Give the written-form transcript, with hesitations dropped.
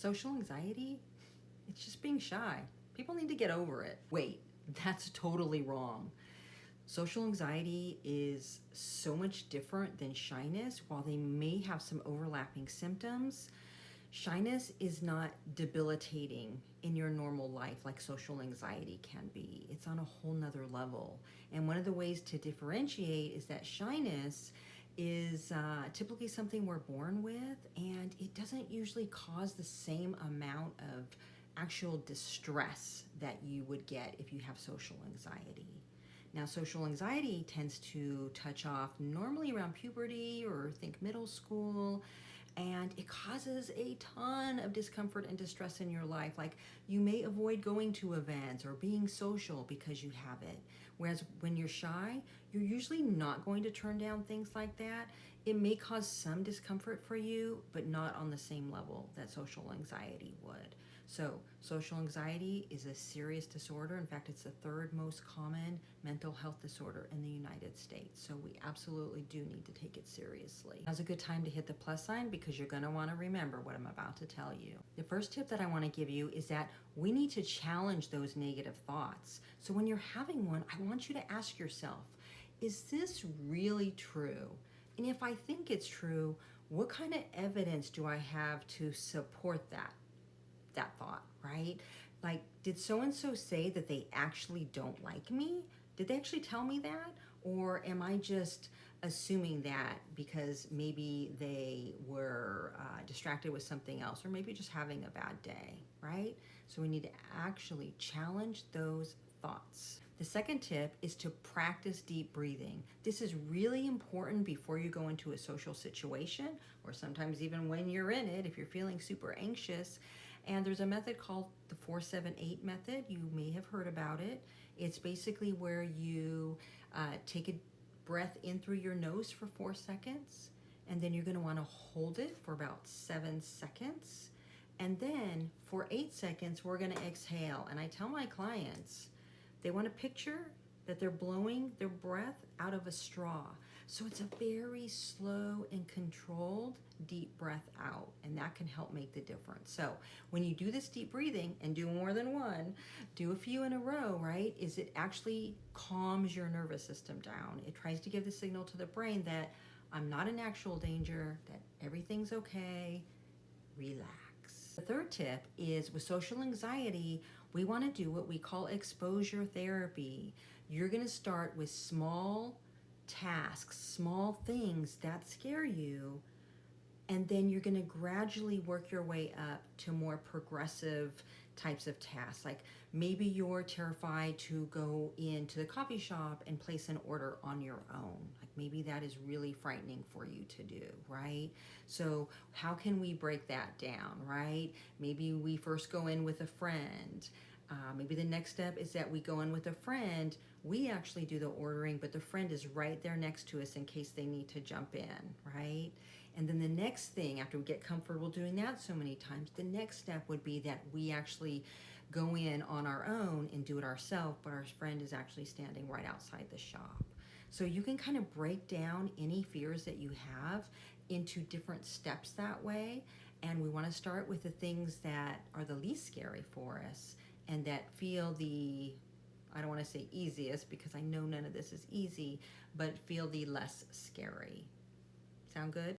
Social anxiety, it's just being shy. People need to get over it. Wait, that's totally wrong. Social anxiety is so much different than shyness. While they may have some overlapping symptoms, shyness is not debilitating in your normal life like social anxiety can be. It's on a whole nother level. And one of the ways to differentiate is that shyness is typically something we're born with, and it doesn't usually cause the same amount of actual distress that you would get if you have social anxiety. Now, social anxiety tends to touch off normally around puberty or think middle school, and it causes a ton of discomfort and distress in your life. Like, you may avoid going to events or being social because you have it. Whereas when you're shy, you're usually not going to turn down things like that. It may cause some discomfort for you, but not on the same level that social anxiety would. So social anxiety is a serious disorder. In fact, it's the third most common mental health disorder in the United States. So we absolutely do need to take it seriously. Now's a good time to hit the plus sign because you're going to want to remember what I'm about to tell you. The first tip that I want to give you is that we need to challenge those negative thoughts. So when you're having one, I want you to ask yourself, is this really true? And if I think it's true, what kind of evidence do I have to support that thought, right? Like, did so-and-so say that they actually don't like me? Did they actually tell me that? Or am I just assuming that because maybe they were distracted with something else, or maybe just having a bad day, right? So we need to actually challenge those thoughts. The second tip is to practice deep breathing. This is really important before you go into a social situation, or sometimes even when you're in it, if you're feeling super anxious. And there's a method called the 4-7-8 method. You may have heard about it. It's basically where you take a breath in through your nose for 4 seconds, and then you're going to want to hold it for about 7 seconds. And then for 8 seconds, we're going to exhale. And I tell my clients, they want to picture that they're blowing their breath out of a straw. So it's a very slow and controlled deep breath out, and that can help make the difference. So when you do this deep breathing, and do more than one, do a few in a row, right, is it actually calms your nervous system down. It tries to give the signal to the brain that I'm not in actual danger, that everything's okay, relax. The third tip is with social anxiety, we want to do what we call exposure therapy. You're going to start with small tasks, small things that scare you, and then you're going to gradually work your way up to more progressive types of tasks. Like maybe you're terrified to go into the coffee shop and place an order on your own. Like maybe that is really frightening for you to do, right? So how can we break that down, right? Maybe we first go in with a friend. Maybe the next step is that we go in with a friend. We actually do the ordering, but the friend is right there next to us in case they need to jump in, right? And then the next thing, after we get comfortable doing that so many times, the next step would be that we actually go in on our own and do it ourselves, but our friend is actually standing right outside the shop. So you can kind of break down any fears that you have into different steps that way. And we want to start with the things that are the least scary for us and that feel I don't want to say easiest because I know none of this is easy, but feel the less scary. Sound good?